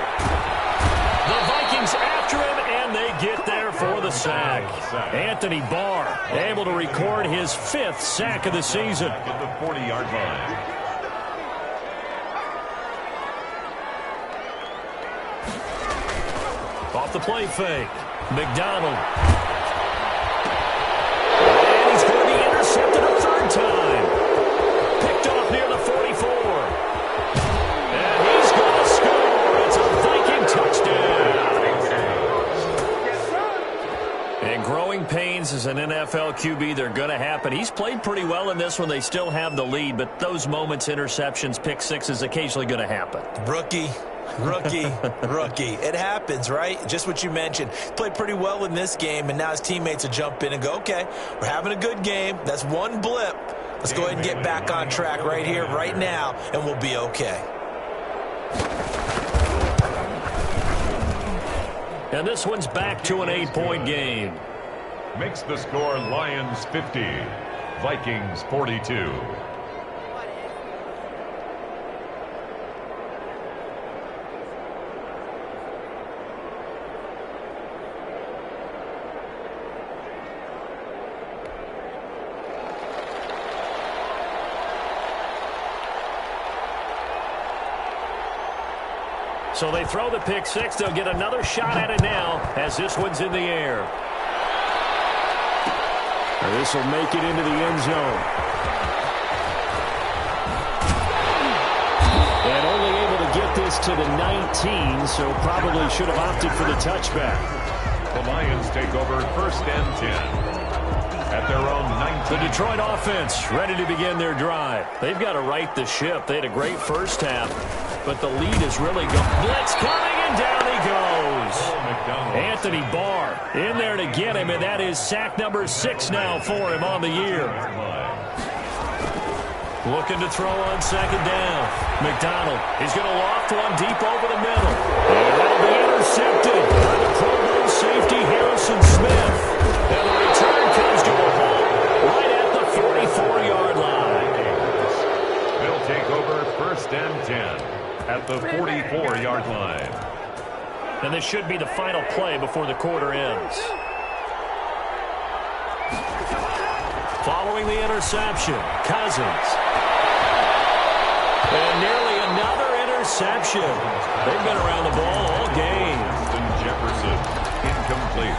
The Vikings after him, and they get there for the sack. Anthony Barr able to record his 5th sack of the season. At the 40-yard line. Off the play fake. McDonald. And he's going to be intercepted a 3rd time. Picked off near the 44. And he's going to score. It's a Viking touchdown. And growing pains as an NFL QB, they're going to happen. He's played pretty well in this one. They still have the lead, but those moments, interceptions, pick sixes, occasionally going to happen. Rookie. It happens, right? Just what you mentioned. Played pretty well in this game, and now his teammates will jump in and go, okay, we're having a good game. That's one blip. Let's go ahead and get back on track right here, right now, and we'll be okay. And this one's back to an 8-point game. Makes the score Lions 50, Vikings 42. So they throw the pick six. They'll get another shot at it now as this one's in the air. And this will make it into the end zone. And only able to get this to the 19, so probably should have opted for the touchback. The Lions take over 1st and 10 at their own 19. The Detroit offense ready to begin their drive. They've got to right the ship. They had a great first half, but the lead is really going. Blitz coming, and down he goes. Anthony Barr in there to get him, and that is sack number 6 now for him on the year. Looking to throw on 2nd down. McDonald, he's going to loft one deep over the middle. And that'll be intercepted by the Pro Bowl safety Harrison Smith. first and 10 at the 44-yard line. And this should be the final play before the quarter ends. Following the interception, Cousins. And nearly another interception. They've been around the ball all game. Jefferson, incomplete.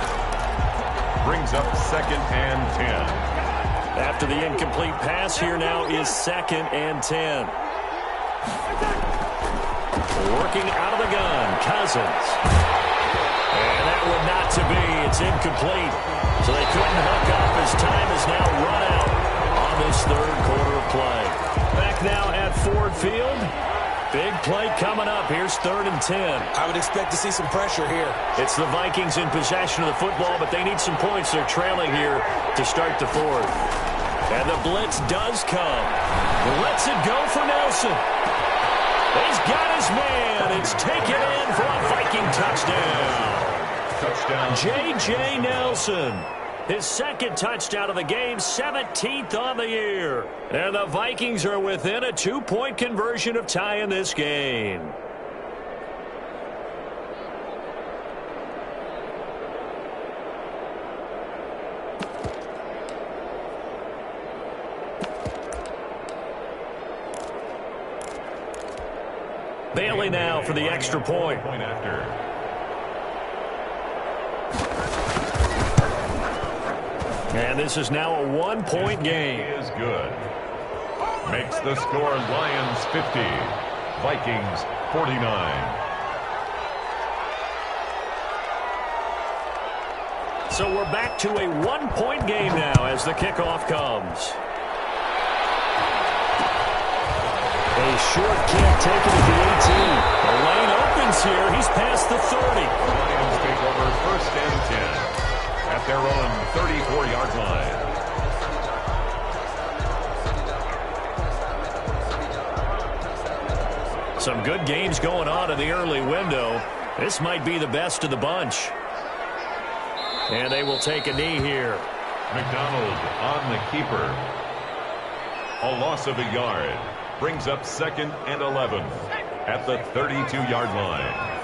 Brings up second and 10. After the incomplete pass, here now is second and 10. Working out of the gun, Cousins. And that one not to be. It's incomplete. So they couldn't hook up as time is now run out on this third quarter of play. Back now at Ford Field. Big play coming up. Here's third and 10. I would expect to see some pressure here. It's the Vikings in possession of the football, but they need some points. They're trailing here to start the fourth. And the blitz does come. Lets it go for Nelson. He's got his man. It's taken in for a Viking touchdown. Touchdown. J.J. Nelson. His second touchdown of the game, 17th on the year. And the Vikings are within a 2-point conversion of tying this game. Bailey now for the extra point. Point after. And this is now a 1-point game. He is good. Makes the score Lions 50, Vikings 49. So we're back to a 1-point game now as the kickoff comes. A short kick taken at the 18. The lane opens here. He's past the 30. The Lions take over first and 10 at their own 34-yard line. Some good games going on in the early window. This might be the best of the bunch. And they will take a knee here. McDonald on the keeper. A loss of a yard. Brings up second and 11 at the 32-yard line.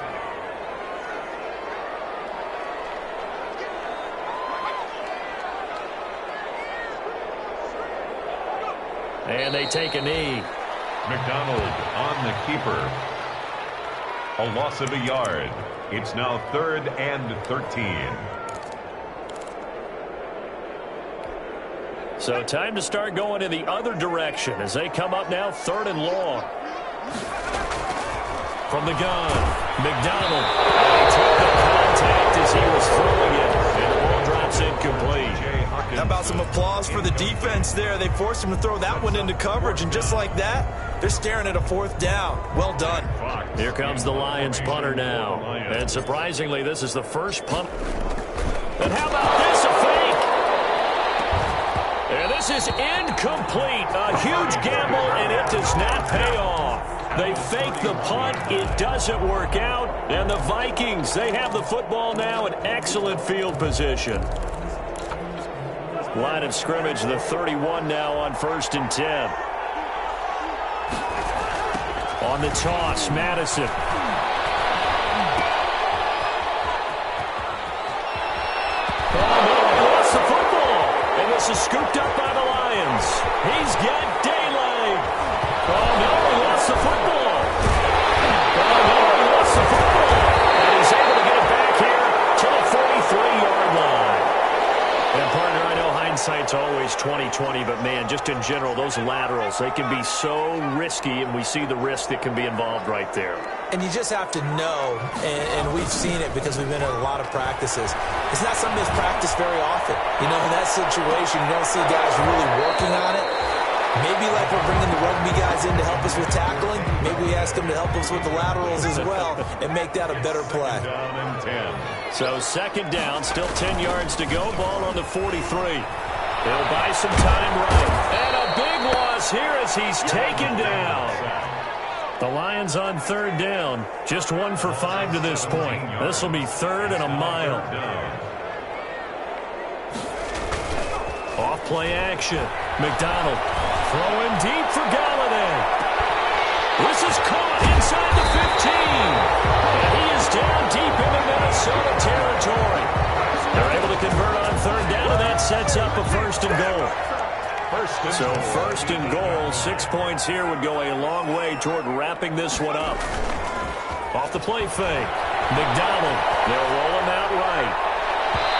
And they take a knee. McDonald on the keeper. A loss of a yard. It's now third and 13. So time to start going in the other direction as they come up now third and long. From the gun, McDonald. And he took the contact as he was throwing it. And the ball drops incomplete. How about some applause for the defense there? They forced him to throw that one into coverage, and just like that, they're staring at a fourth down. Well done. Here comes the Lions punter now. And surprisingly, this is the first punt. And how about this, a fake? And this is incomplete. A huge gamble, and it does not pay off. They fake the punt. It doesn't work out. And the Vikings, they have the football now in excellent field position. Line of scrimmage, the 31 now on first and 10. On the toss, Madison. Oh, no, he lost the football. And this is scooped up by the Lions. He's got daylight. Oh, no, he lost the football. Oh, no, he lost the football. And he's able to get it back here to the 43-yard line. And, partner, I know hindsight's always 20/20, but, man, just in general, those laterals, they can be so risky, and we see the risk that can be involved right there. And you just have to know, and we've seen it because we've been at a lot of practices. It's not something that's practiced very often. You know, in that situation, you don't see guys really working on it. Maybe like we're bringing the rugby guys in to help us with tackling, maybe we ask them to help us with the laterals as well and make that a better play. Down and 10. So second down, still 10 yards to go. Ball on the 43. They'll buy some time right. And a big loss here as he's taken down. The Lions on third down. Just 1 for 5 to this point. This will be third and a mile. Off play action. McDonald throwing deep for Galladay. This Minnesota territory. They're able to convert on third down, and that sets up a first and goal. So first and goal, 6 points here would go a long way toward wrapping this one up. Off the play fake. McDonald, they'll roll him out right.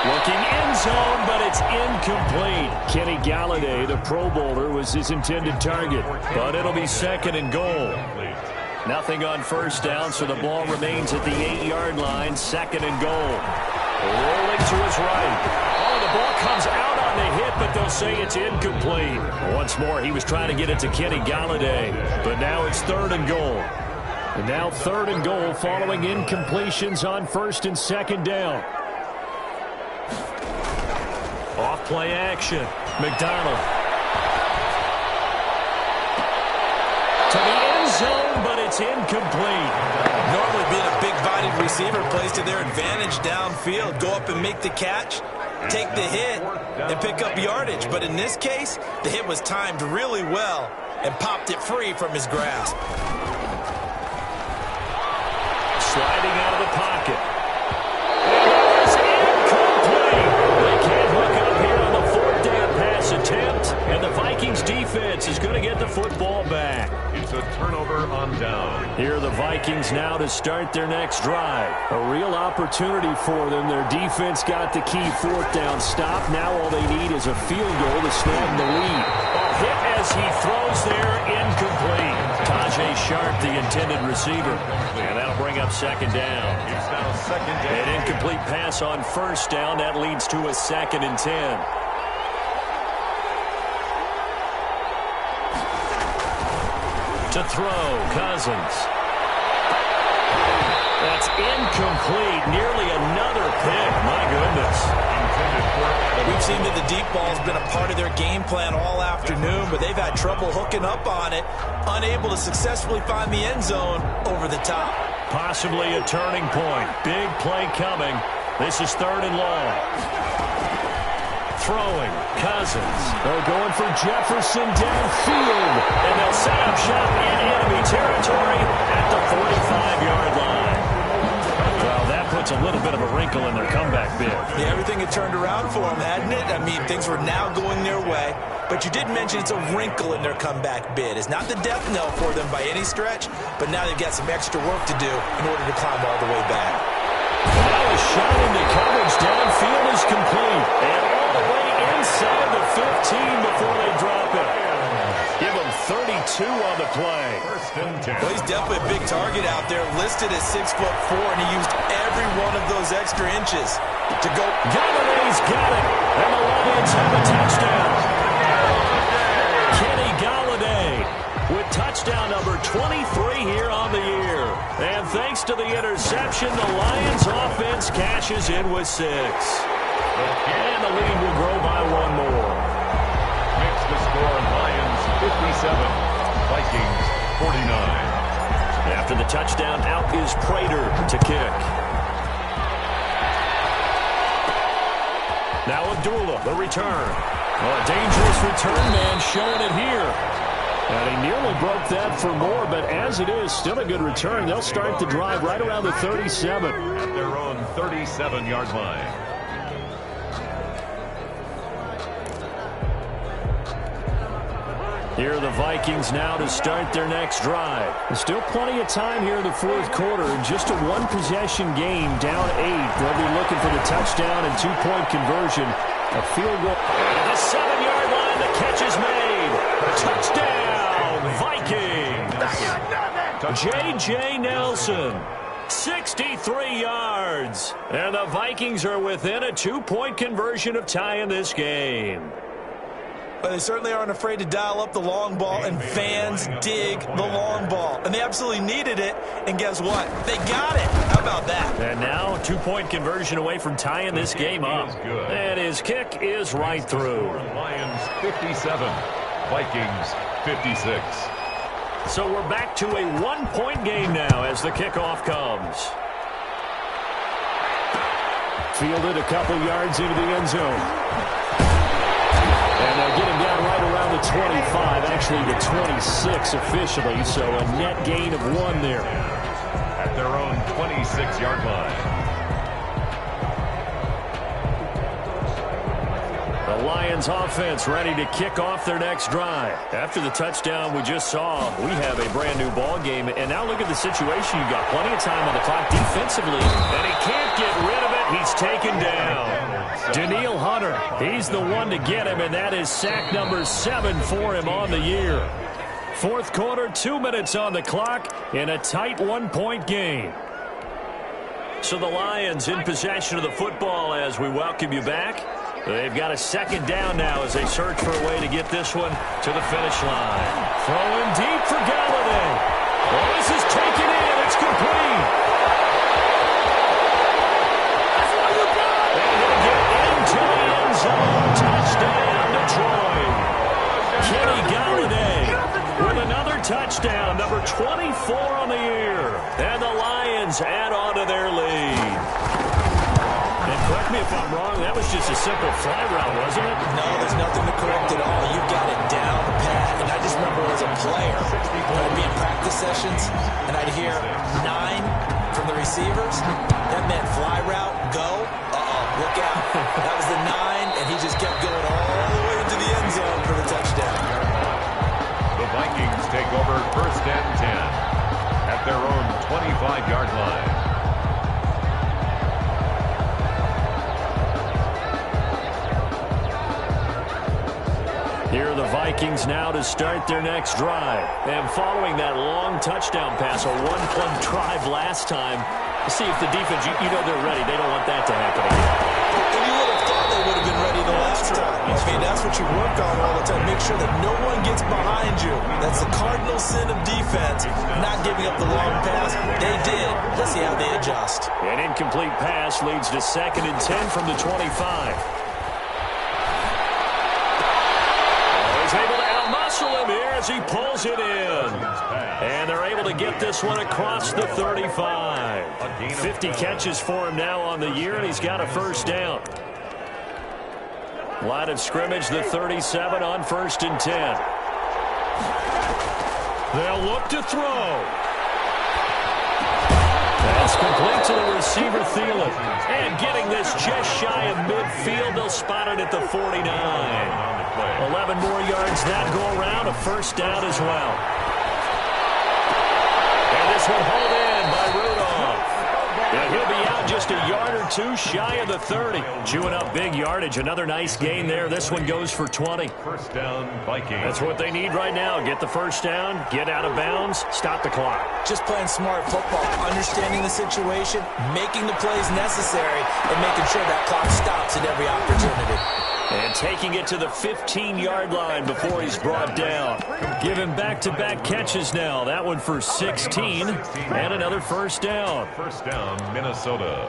Looking end zone, but it's incomplete. Kenny Galladay, the Pro Bowler, was his intended target. But it'll be second and goal. Nothing on first down, so the ball remains at the 8-yard line. Second and goal. Rolling to his right. Oh, the ball comes out on the hit, but they'll say it's incomplete. Once more, he was trying to get it to Kenny Galladay. But now it's third and goal. And now third and goal following incompletions on first and second down. Off play action. McDonald. To the end zone, but it's incomplete. Normally being a big-bodied receiver plays to their advantage downfield. Go up and make the catch, take the hit, and pick up yardage. But in this case, the hit was timed really well and popped it free from his grasp. Sliding out of the pocket. It is incomplete. They can't hook up here on the fourth down pass attempt, and the Vikings defense is going to get the football back. It's a turnover on down. Here are the Vikings now to start their next drive. A real opportunity for them. Their defense got the key fourth down stop. Now all they need is a field goal to snag the lead. A hit as he throws there, incomplete. Tajay Sharp, the intended receiver. And that'll bring up second down. It's now second down. An incomplete pass on first down. That leads to a 2nd and 10. To throw, Cousins. That's incomplete. Nearly another pick. My goodness. We've seen that the deep ball has been a part of their game plan all afternoon, but they've had trouble hooking up on it, unable to successfully find the end zone over the top. Possibly a turning point. Big play coming. This is third and long. Throwing, Cousins. They're going for Jefferson downfield. And they'll set up shop in enemy territory at the 45-yard line. Well, that puts a little bit of a wrinkle in their comeback bid. Yeah, everything had turned around for them, hadn't it? I mean, things were now going their way. But you did mention it's a wrinkle in their comeback bid. It's not the death knell for them by any stretch, but now they've got some extra work to do in order to climb all the way back. Now a shot into coverage downfield is complete. And all the way inside the 15 before they drop it. Give him 32 on the play. Well, he's definitely a big target out there, listed at 6'4", and he used every one of those extra inches to go. Galladay's got it, and the Lions have a touchdown. Kenny Galladay with touchdown number 23 here on the year. And thanks to the interception, the Lions offense cashes in with 6. And the lead will grow by one more. Makes the score Lions 57, Vikings 49. After the touchdown, out is Prater to kick. Now Abdullah, the return. Well, a dangerous return man showing it here. And he nearly broke that for more, but as it is, still a good return. They'll start the drive right around the 37. At their own 37-yard line. Here are the Vikings now to start their next drive. There's still plenty of time here in the fourth quarter. Just a one-possession game, down 8. They'll be looking for the touchdown and two-point conversion. A field goal. At the 7-yard line, the catch is made. Touchdown, Vikings. J.J. Nelson, 63 yards. And the Vikings are within a two-point conversion of tying this game. But they certainly aren't afraid to dial up the long ball, and fans dig the long ball. And they absolutely needed it, and guess what? They got it. How about that? And now, two-point conversion away from tying this game up. And his kick is right through. Lions 57, Vikings 56. So we're back to a one-point game now as the kickoff comes. Fielded a couple yards into the end zone. And they'll get him down right around the 25, actually the 26 officially, so a net gain of 1 there. At their own 26-yard line. The Lions offense ready to kick off their next drive. After the touchdown we just saw, we have a brand new ball game. And now look at the situation. You've got plenty of time on the clock defensively, and he can't get rid of it. He's taken down. Danielle Hunter, he's the one to get him, and that is sack number 7 for him on the year. Fourth quarter, 2 minutes on the clock in a tight 1-point game. So the Lions in possession of the football as we welcome you back. They've got a second down now as they search for a way to get this one to the finish line. Throwing deep for Galladay. Well, this is taken in. It's complete. And he'll get into the end zone. Touchdown, Detroit. Kenny Galladay with another touchdown, number 24 on the year. And the Lions add on to their lead. And correct me if I'm wrong, that was just a simple fly route, wasn't it? No, there's nothing to correct at all. You got it down pat. And I just remember as a player, I'd be in practice sessions, and I'd hear 9 from the receivers. That meant fly route, go. Look out. That was the 9, and he just kept going all the way into the end zone for the touchdown. The Vikings take over 1st and 10 at their own 25-yard line. Here are the Vikings now to start their next drive. And following that long touchdown pass, a one-play drive last time, see if the defense, you know they're ready. They don't want that to happen again. And you would have thought they would have been ready the last time. I mean, that's what you work on all the time. Make sure that no one gets behind you. That's the cardinal sin of defense, not giving up the long pass. They did. Let's see how they adjust. An incomplete pass leads to 2nd and 10 from the 25. Able to outmuscle him here as he pulls it in. And they're able to get this one across the 35. 50 catches for him now on the year, and he's got a first down. Line of scrimmage, the 37 on 1st and 10. They'll look to throw. That's complete to the receiver, Thielen. And getting this just shy of midfield, they'll spot it at the 49. 11 more yards that go around, a first down as well. And this one hauled in by Rudolph. And he'll be out just a yard or 2 shy of the 30. Chewing up big yardage. Another nice gain there. This one goes for 20. First down, Vikings. That's what they need right now. Get the first down, get out of bounds, stop the clock. Just playing smart football, understanding the situation, making the plays necessary, and making sure that clock stops at every opportunity. And taking it to the 15-yard line before he's brought down. Give him back-to-back catches now. That one for 16 and another first down. First down, Minnesota.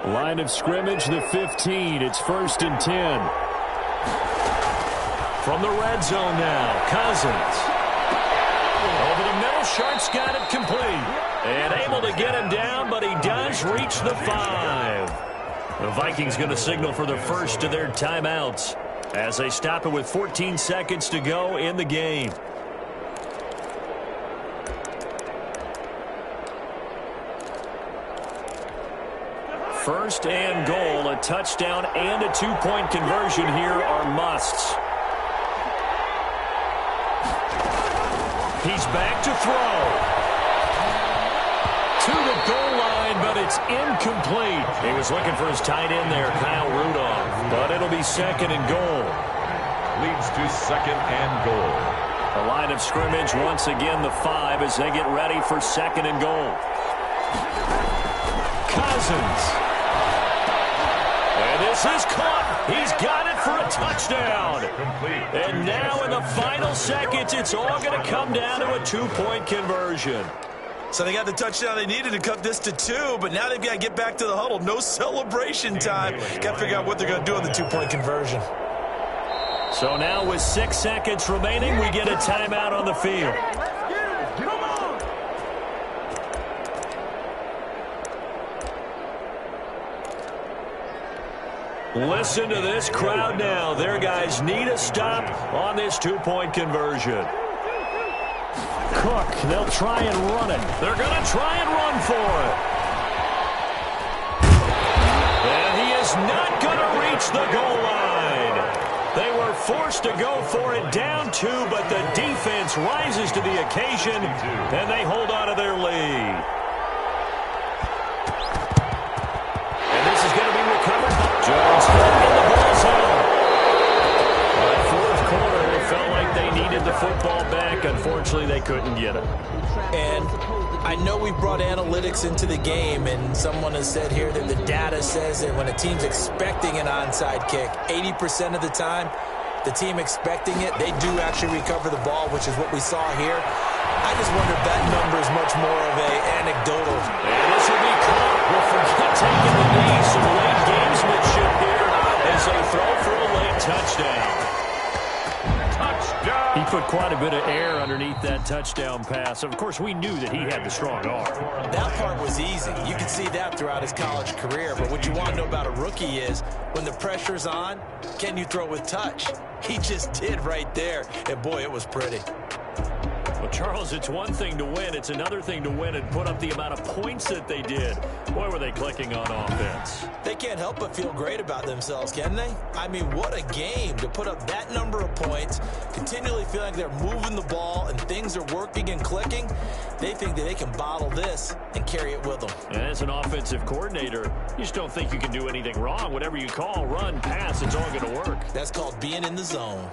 Line of scrimmage, the 15. It's 1st and 10. From the red zone now, Cousins. Over the middle, Sharp's got it complete. And able to get him down, but he does reach the 5. The Vikings going to signal for the first of their timeouts as they stop it with 14 seconds to go in the game. First and goal, a touchdown and a 2-point conversion here are musts. He's back to throw. To the goal line, but it's incomplete. He was looking for his tight end there, Kyle Rudolph. But it'll be 2nd and goal. Leads to 2nd and goal. The line of scrimmage, once again, the 5 as they get ready for 2nd and goal. Cousins. And this is caught. He's got it for a touchdown. And now in the final seconds, it's all going to come down to a 2-point conversion. So they got the touchdown they needed to cut this to 2, but now they've got to get back to the huddle. No celebration time. Got to figure out what they're going to do on the 2-point conversion. So now with 6 seconds remaining, we get a timeout on the field. Listen to this crowd now. Their guys need a stop on this 2-point conversion. Cook, they'll try and run it. They're going to try and run for it. And he is is not going to reach the goal line. They were forced to go for it down 2, but the defense rises to the occasion, and they hold on to their lead. And this is going to be recovered. Jones and the ball's home. Fourth quarter, it felt like they needed the football back. Unfortunately, they couldn't get it. And I know we brought analytics into the game, and someone has said here that the data says that when a team's expecting an onside kick, 80% of the time, the team expecting it, they do actually recover the ball, which is what we saw here. I just wonder if that number is much more of a anecdotal. And this will be caught. We'll forget taking the knee. Some late gamesmanship here as they throw for a late touchdown. He put quite a bit of air underneath that touchdown pass. Of course, we knew that he had the strong arm. That part was easy. You could see that throughout his college career. But what you want to know about a rookie is when the pressure's on, can you throw with touch? He just did right there. And, boy, it was pretty. Well, Charles, it's one thing to win. It's another thing to win and put up the amount of points that they did. Boy, were they clicking on offense. They can't help but feel great about themselves, can they? I mean, what a game to put up that number of points, continually feel like they're moving the ball and things are working and clicking. They think that they can bottle this and carry it with them. And as an offensive coordinator, you just don't think you can do anything wrong. Whatever you call, run, pass, it's all going to work. That's called being in the zone.